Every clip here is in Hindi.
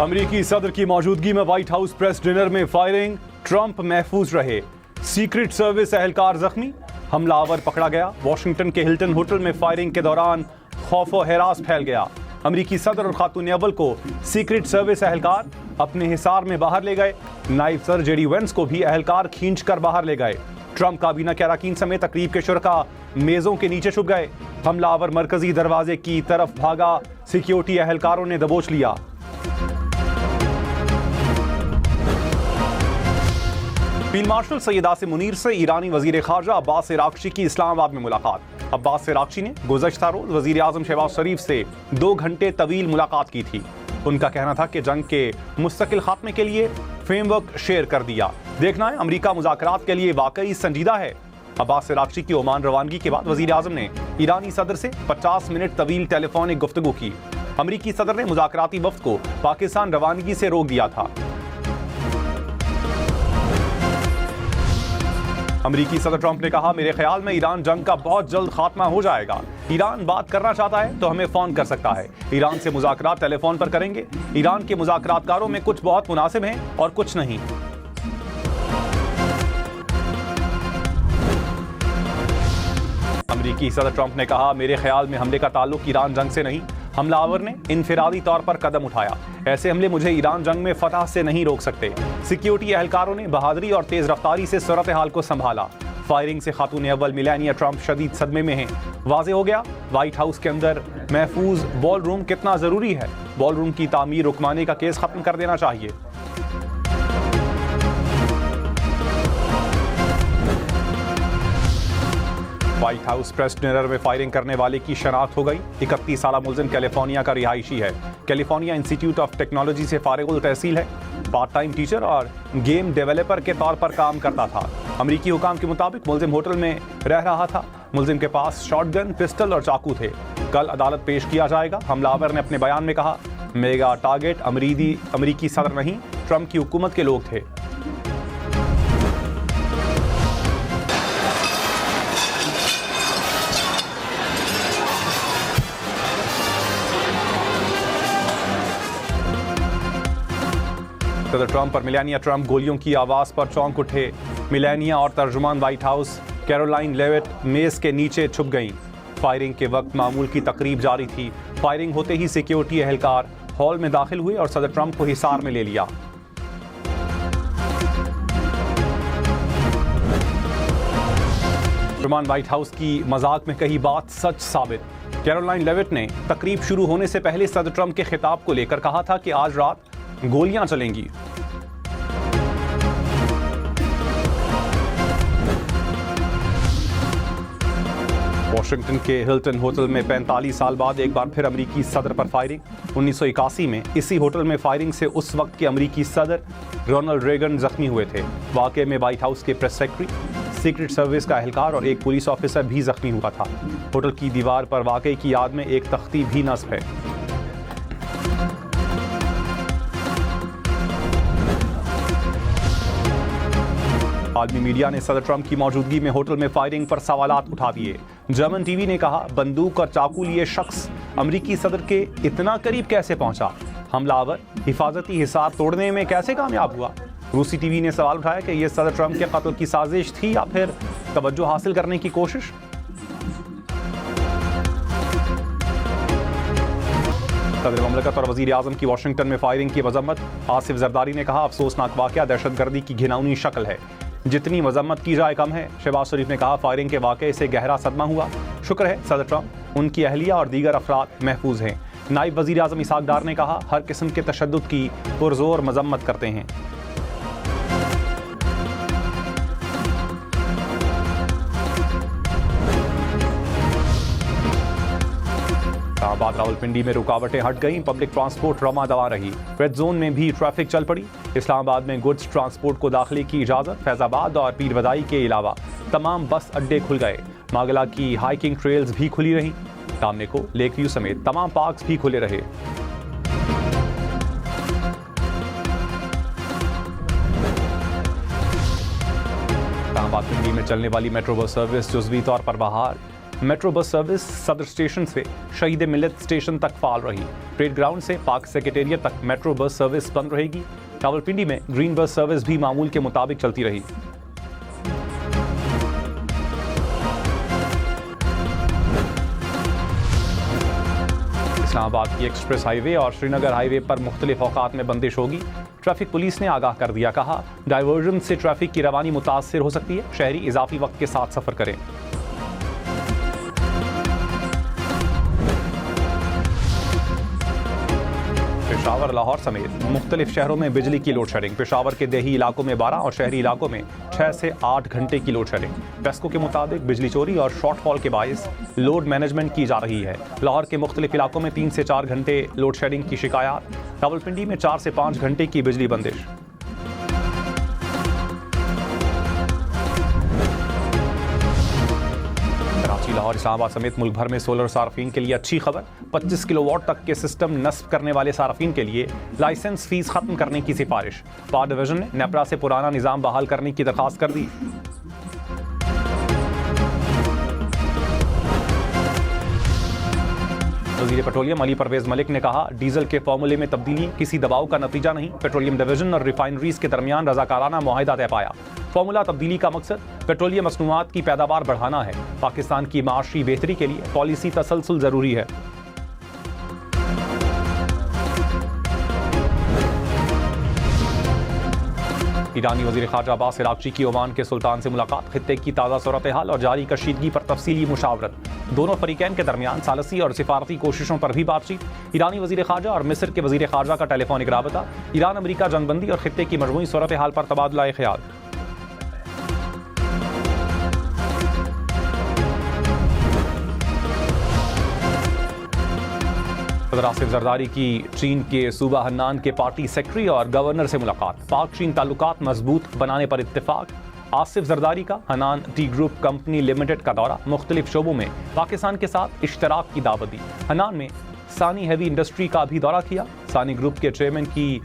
अमेरिकी सदर की मौजूदगी में व्हाइट हाउस प्रेस डिनर में फायरिंग, ट्रंप महफूज रहे। सीक्रेट सर्विस एहलकार जख्मी, हमलावर पकड़ा गया। वॉशिंगटन के हिल्टन होटल में फायरिंग के दौरान खौफ व हरास फैल गया। अमेरिकी सदर और खातून अव्वल को सीक्रेट सर्विस एहलकार अपने हिसार में बाहर ले गए। नायब सदर जेडी वेंस को भी एहलकार खींचकर बाहर ले गए। ट्रंप काबीना के अरकान समेत तकरीब के शुरका मेजों के नीचे छुप गए। हमलावर मरकजी दरवाजे की तरफ भागा, सिक्योरिटी एहलकारों ने दबोच लिया। फील्ड मार्शल सैयद आसिम मुनीर से ईरानी वजीर खारजा अब्बास इराक्ची की इस्लामाबाद में मुलाकात। अब्बास इराक्ची ने गुज़श्ता रोज वजीर आज़म शहबाज शरीफ से 2 घंटे तवील मुलाकात की थी। उनका कहना था कि जंग के मुस्तकिल खात्मे के लिए फ्रेमवर्क शेयर कर दिया। देखना है अमरीका मुज़ाकरात के लिए वाकई संजीदा है। अब्बास इराक्ची की ओमान रवानगी के बाद वजीर आज़म ने ईरानी सदर से 50 मिनट तवील टेलीफोनिक गुफ्तगू की। अमरीकी सदर ने मुज़ाकराती वफ्द को पाकिस्तान रवानगी से रोक दिया था। अमरीकी सदर ट्रंप ने कहा, मेरे ख्याल में ईरान जंग का बहुत जल्द खात्मा हो जाएगा। ईरान बात करना चाहता है तो हमें फोन कर सकता है। ईरान से मुज़ाकरात टेलीफोन पर करेंगे। ईरान के मुज़ाकरातकारों में कुछ बहुत मुनासिब हैं और कुछ नहीं। अमरीकी सदर ट्रंप ने कहा, मेरे ख्याल में हमले का ताल्लुक ईरान जंग से नहीं। हमलावर ने इनफिरादी तौर पर कदम उठाया। ऐसे हमले मुझे ईरान जंग में फतह से नहीं रोक सकते। सिक्योरिटी एहलकारों ने बहादुरी और तेज रफ्तारी से सूरत हाल को संभाला। फायरिंग से खातून अव्वल मेलानिया ट्रंप शदीद सदमे में हैं। वाज़ेह हो गया व्हाइट हाउस के अंदर महफूज बॉल रूम कितना जरूरी है। बॉल रूम की तामीर रुकवाने का केस खत्म कर देना चाहिए। व्हाइट हाउस प्रेस डिनर में फायरिंग करने वाले की शनाख्त हो गई। 31 साला मुलजिम कैलिफोर्निया का रिहायशी है। कैलिफोर्निया इंस्टीट्यूट ऑफ टेक्नोलॉजी से फारिगुल तहसील है। पार्ट टाइम टीचर और गेम डेवलपर के तौर पर काम करता था। अमरीकी हुकाम के मुताबिक मुलजिम होटल में रह रहा था। मुलजिम के पास शॉटगन, पिस्टल और चाकू थे। कल अदालत पेश किया जाएगा। हमलावर ने अपने बयान में कहा, मेगा टारगेट अमरीकी सदर नहीं, ट्रंप की हुकूमत के लोग थे। सदर ट्रंप और मेलानिया ट्रंप गोलियों की आवाज़ पर चौंक उठे। मेलानिया और तर्जुमान व्हाइट हाउस कैरोलाइन लेविट मेज के नीचे छुप गईं। फायरिंग के वक्त मामूल की तकरीब जारी थी। फायरिंग होते ही सिक्योरिटी एहलकार हॉल में दाखिल हुए और सदर ट्रंप को हिसार में ले लिया। तर्जुमान व्हाइट हाउस की मजाक में कही बात सच साबित। कैरोलाइन लेविट ने तकरीब शुरू होने से पहले सदर ट्रंप के खिताब को लेकर कहा था कि आज रात गोलियां चलेंगी। वॉशिंगटन के हिल्टन होटल में 45 साल बाद एक बार फिर अमरीकी सदर पर फायरिंग। 1981 में इसी होटल में फायरिंग से उस वक्त के अमरीकी सदर रोनाल्ड रेगन जख्मी हुए थे। वाकये में व्हाइट हाउस के प्रेस सेक्रेटरी, सीक्रेट सर्विस का एहलकार और एक पुलिस ऑफिसर भी जख्मी हुआ था। होटल की दीवार पर वाकये की याद में एक तख्ती भी नस्ब है। आदमी मीडिया ने सदर ट्रंप की मौजूदगी में होटल में फायरिंग पर सवालात उठा दिए। जर्मन टीवी ने कहा, बंदूक और चाकू लिए शख्स अमरीकी सदर के इतना करीब कैसे पहुंचा? हमलावर हिफाजती हिसार तोड़ने में कैसे कामयाब हुआ? रूसी टीवी ने सवाल उठाया कि यह सदर ट्रंप के कत्ल की साजिश थी या फिर तवज्जो हासिल करने की कोशिश। सदर ममलकत और वजीर आजम की वाशिंगटन में फायरिंग की मजम्मत। आसिफ जरदारी ने कहा, अफसोसनाक वाकया दहशतगर्दी की घिनौनी शक्ल है। जितनी मजम्मत की जाए कम है। शहबाज शरीफ ने कहा, फायरिंग के वाकये से गहरा सदमा हुआ। शुक्र है सदर ट्रंप, उनकी अहलिया और दीगर अफराद महफूज हैं। नायब वजीर आजम इसहाक डार ने कहा, हर किस्म के तशद्दुद की पुरजोर मजम्मत करते हैं। इस्लामाबाद रावलपिंडी में रुकावटें हट गईं। पब्लिक ट्रांसपोर्ट रमा दवा रही। रेड जोन में भी ट्रैफिक चल पड़ी। इस्लामाबाद में गुड्स ट्रांसपोर्ट को दाखिले की इजाज़त। फैजाबाद और पीरवदाई के अलावा तमाम बस अड्डे खुल गए। मागला की हाइकिंग ट्रेल्स भी खुली रहीं। सामने को लेक व्यू समेत तमाम पार्क्स भी खुले रहे। इस्लामाबाद पिंडी में चलने वाली मेट्रो बस सर्विस जुज़वी तौर पर बहाल। मेट्रो बस सर्विस सदर स्टेशन से शहीद मिलत स्टेशन तक फाल रही। परेड ग्राउंड से पाक सेक्रेटेरिएट तक मेट्रो बस सर्विस बंद रहेगी। रावलपिंडी में ग्रीन बस सर्विस भी मामूल के मुताबिक चलती रही। इस्लामाबाद की एक्सप्रेस हाईवे और श्रीनगर हाईवे पर मुख्तलिफ औकात में बंदिश होगी। ट्रैफिक पुलिस ने आगाह कर दिया, कहा डायवर्जन से ट्रैफिक की रवानी मुतासिर हो सकती है, शहरी इजाफी वक्त के साथ सफर करें। पेशावर, लाहौर समेत मुख्तलिफ शहरों में बिजली की लोड शेडिंग। पेशावर के देही इलाकों में 12 और शहरी इलाकों में 6 से 8 घंटे की लोड शेडिंग। पेस्को के मुताबिक बिजली चोरी और शॉर्टफॉल के बायस लोड मैनेजमेंट की जा रही है। लाहौर के मुख्तलिफ इलाकों में 3 से 4 घंटे लोड शेडिंग की शिकायत। रावलपिंडी में 4 से 5 घंटे की बिजली बंदिश। लाहौर, इस्लामाबाद समेत मुल्क भर में सोलर सार्फिन के लिए अच्छी खबर। 25 किलोवाट तक के सिस्टम नस्ब करने वाले सार्फिन के लिए लाइसेंस फीस खत्म करने की सिफारिश। पावर डिवीजन ने नेपरा से पुराना निजाम बहाल करने की दरखास्त कर दी। वज़ीर पेट्रोलियम अली परवेज मलिक ने कहा डीजल के फॉर्मूले में तब्दीली किसी दबाव का नतीजा नहीं। पेट्रोलियम डिवीजन और रिफाइनरीज के दरमियान रजाकाराना मुआहिदा तय पाया। फॉर्मूला तब्दीली का मकसद पेट्रोलियम मसनूआत की पैदावार बढ़ाना है। पाकिस्तान की माशी बेहतरी के लिए पॉलिसी तसलसल जरूरी है। ईरानी वज़ीर ख़ारजा अब्बास इराक़ची की ओमान के सुल्तान से मुलाकात। खित्ते की ताज़ा सूरत हाल और जारी कशीदगी पर तफसीली मुशावरत। दोनों फरीकैन के दरमियान सालसी और सिफारती कोशिशों पर भी बातचीत। ईरानी वज़ीर ख़ारजा और मिस्र के वज़ीर ख़ारजा का टेलीफोनिक राबता। ईरान अमरीका जंगबंदी और खित्ते की मजमूई सूरत हाल पर तबादला ख्याल। सदर आसिफ जरदारी की चीन के सूबा हन्नान के पार्टी सेक्रेटरी और गवर्नर से मुलाकात। पाक चीन ताल्लुकात मजबूत बनाने पर इत्तेफाक। आसिफ जरदारी का Hannan T group company limited का दौरा। मुख्तलिफ शोबों में पाकिस्तान के साथ इश्तराक की दावत दी। हन्नान में सानी हैवी इंडस्ट्री का भी दौरा किया। सानी ग्रुप के चेयरमैन की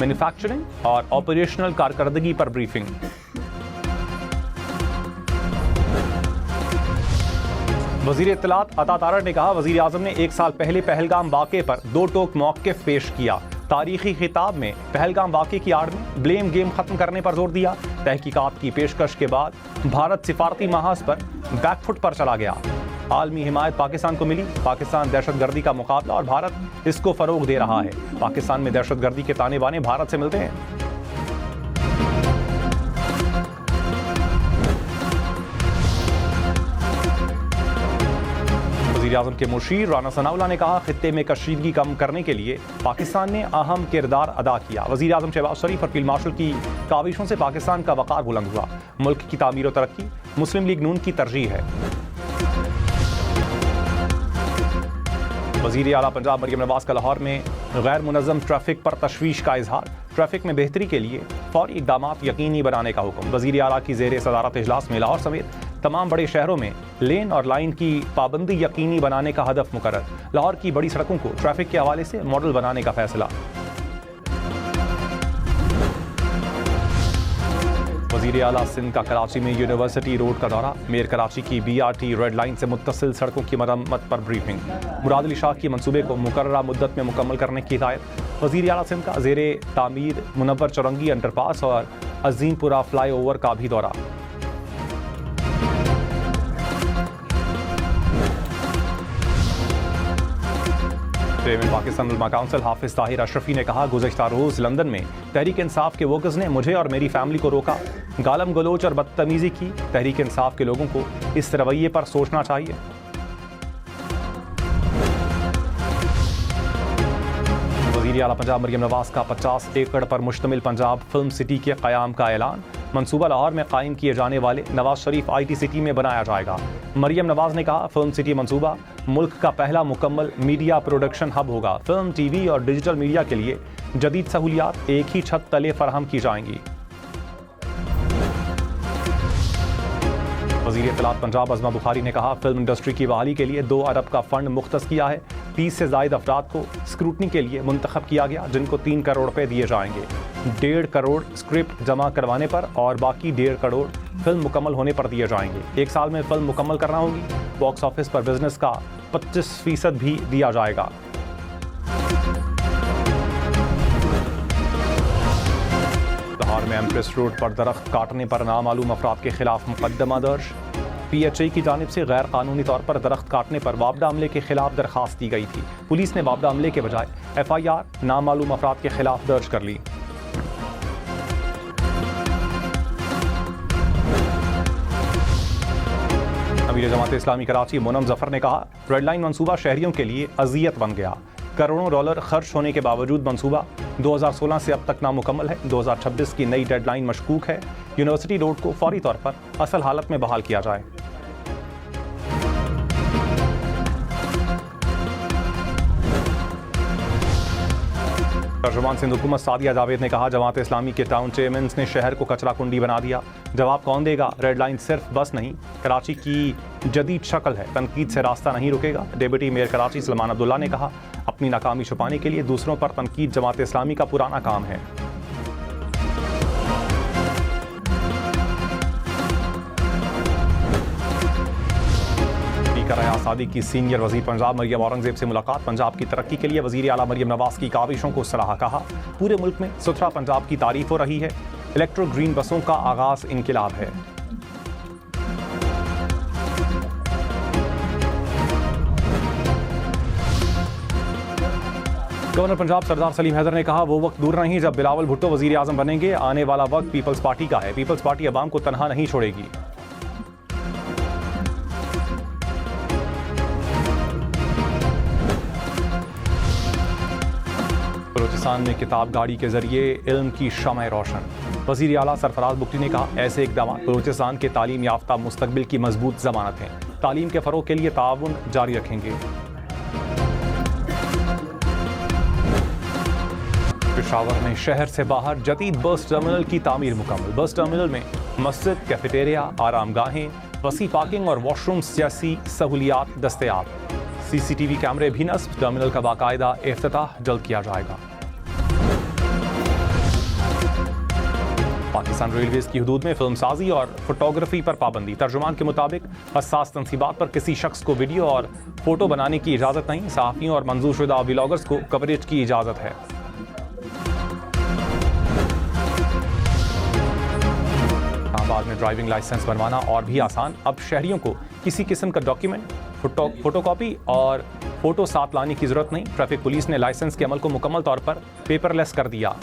मैन्युफैक्चरिंग और ऑपरेशनल कारकर्दगी पर ब्रीफिंग। वज़ीर इत्तलात अता तारड़ ने कहा वज़ीर आज़म ने 1 साल पहले पहलगाम वाक़े पर 2 टोक मौक़िफ़ पेश किया। तारीखी खिताब में पहलगाम वाक़े की आड़ में ब्लेम गेम ख़त्म करने पर जोर दिया। तहकीकात की पेशकश के बाद भारत सिफारती महाज पर बैकफुट पर चला गया। आलमी हिमायत पाकिस्तान को मिली। पाकिस्तान दहशतगर्दी का मुकाबला और भारत इसको फ़रोग़ दे रहा है। पाकिस्तान में दहशतगर्दी के ताने बाने भारत से मिलते हैं। वज़ीर-ए-आज़म के मुशीर राना सनाउल्लाह ने कहा खित्ते में कशीदगी कम करने के लिए पाकिस्तान ने अहम किरदार अदा किया। वज़ीर-ए-आज़म शहबाज शरीफ और फील्ड मार्शल की काविशों से पाकिस्तान का वक़ार बुलंद हुआ। मुल्क की तामीर और तरक्की मुस्लिम लीग नून की तरजीह है। वज़ीर आला पंजाब मरियम नवाज का लाहौर में गैर मुनज़्ज़म ट्रैफिक पर तशवीश का इजहार। ट्रैफिक में बेहतरी के लिए फौरी इक़दामात यकीनी बनाने का हुक्म। वज़ीर आला की ज़ेर सदारत इजलास में लाहौर समेत तमाम बड़े शहरों में लेन और लाइन की पाबंदी यकीनी बनाने का हदफ मुकर्रर। लाहौर की बड़ी सड़कों को ट्रैफिक के हवाले से मॉडल बनाने का फैसला। वज़ीर आला सिंध का कराची में यूनिवर्सिटी रोड का दौरा। मेयर कराची की BRT रेड लाइन से मुत्तसिल सड़कों की मरम्मत पर ब्रीफिंग। मुराद अली शाह की मंसूबे को मुकर्ररा मुद्दत में मुकम्मल करने की हिदायत। वज़ीर आला सिंध का ज़ेरे तामीर मुनव्वर चौरंगी अंडरपास और अजीमपुरा फ्लाईओवर का भी दौरा। में पाकिस्तान उलमा काउंसिल हाफिज ताहिर अशरफी ने कहा गुज़श्ता रोज़ लंदन में तहरीक इंसाफ के वर्कर्स ने मुझे और मेरी फैमिली को रोका, गालम गलोच और बदतमीजी की। तहरीक इंसाफ के लोगों को इस रवैये पर सोचना चाहिए। वज़ीर आला पंजाब मरियम नवाज का 50 एकड़ पर मुश्तमिल पंजाब फिल्म सिटी के क़याम का ऐलान। मंसूबा लाहौर में कायम किए जाने वाले नवाज शरीफ IT सिटी में बनाया जाएगा। मरियम नवाज ने कहा फिल्म सिटी मंसूबा मुल्क का पहला मुकम्मल मीडिया प्रोडक्शन हब होगा। फिल्म, TV और डिजिटल मीडिया के लिए जदीद सहूलियात एक ही छत तले फराहम की जाएंगी। वज़ीर इत्तलात पंजाब अज़मा बुखारी ने कहा फिल्म इंडस्ट्री की बहाली के लिए 2 अरब का फंड मुख्तस किया है। 30 से ज़ायद अफराद को स्क्रूटनी के लिए मुंतखब किया गया, जिनको 3 करोड़ रुपए दिए जाएंगे। 1.5 करोड़ स्क्रिप्ट जमा करवाने पर और बाकी 1.5 करोड़ फिल्म मुकम्मल होने पर दिए जाएंगे। 1 साल में फिल्म मुकम्मल करना होगी। बॉक्स ऑफिस पर बिजनेस का 25% भी दिया जाएगा। लाहौर में एम्प्रेस रोड पर दरख्त काटने पर नामालूम अफराद के खिलाफ मुकदमा दर्ज। PHI की जानिब से गैर कानूनी तौर पर दरख्त काटने पर वापडा अमले के खिलाफ दरखास्त दी गई थी। पुलिस ने वापडा अमले के बजाय FIR नामालूम अफराद के खिलाफ दर्ज कर ली। अमीर जमात इस्लामी कराची मोनम जफर ने कहा, रेड लाइन मंसूबा शहरियों के लिए अजियत बन गया। करोड़ों डॉलर खर्च होने के बावजूद मंसूबा 2016 से अब तक नामुकम्मल है। 2026 की नई डेडलाइन मशकूक है। यूनिवर्सिटी रोड को फौरी तौर पर असल हालत में बहाल किया जाए। तर्जुमान सिंध हुकूमत सादिया जावेद ने कहा, जमात इस्लामी के टाउन चेयरमैन ने शहर को कचरा कुंडी बना दिया। जवाब कौन देगा? रेड लाइन सिर्फ बस नहीं, कराची की जदीद शक्ल है। तनकीद से रास्ता नहीं रुकेगा। डेप्यूटी मेयर कराची सलमान अब्दुल्ला ने कहा, अपनी नाकामी छुपाने के लिए दूसरों पर तनकीद जमात इस्लामी का पुराना काम है। आसादी की सीनियर वजीर पंजाब मरियम औरंगजेब से मुलाकात। पंजाब की तरक्की के लिए वजीर आला मरियम नवाज की काविशों को सराहा। कहा, पूरे मुल्क में सुथरा पंजाब की तारीफ हो रही है। इलेक्ट्रो ग्रीन बसों का आगाज इनकिलाब है। गवर्नर पंजाब सरदार सलीम हैदर ने कहा, वो वक्त दूर नहीं जब बिलावल भुट्टो वजीर आजम बनेंगे। आने वाला वक्त पीपल्स पार्टी का है। पीपल्स पार्टी अवाम को तनहा नहीं छोड़ेगी। बलूचिस्तान में किताब गाड़ी के जरिए इल्म की शमअ रोशन। वज़ीर आला सरफराज बुगटी ने कहा, ऐसे इक़दाम बलूचिस्तान के तालीम याफ्ता मुस्तकबिल की मजबूत जमानत हैं। तालीम के फ़रोग़ के लिए ताउन जारी रखेंगे। पेशावर में शहर से बाहर जदीद बस टर्मिनल की तामीर मुकम्मल। बस टर्मिनल में मस्जिद, कैफेटेरिया, आरामगाहें, वसी पार्किंग और वॉशरूम्स जैसी सहूलियात दस्तयाब। CCTV कैमरे भी नस्ब। टर्मिनल का बाकायदा इफ्तिताह जल्द किया जाएगा। पाकिस्तान रेलवेज की हदूद में फिल्मसाजी और फोटोग्राफी पर पाबंदी। तर्जुमान के मुताबिक हसास तनसीबात पर किसी शख्स को वीडियो और फोटो बनाने की इजाज़त नहीं। सहाफ़ियों और मंजूरशुदा व्लॉगर्स को कवरेज की इजाज़त है। इस्लामाबाद में ड्राइविंग लाइसेंस बनवाना और भी आसान। अब शहरियों को किसी किस्म का डॉक्यूमेंट, फोटोकॉपी और फोटो साथ लाने की जरूरत नहीं। ट्रैफिक पुलिस ने लाइसेंस के अमल को मुकम्मल तौर पर पेपरलेस कर दिया।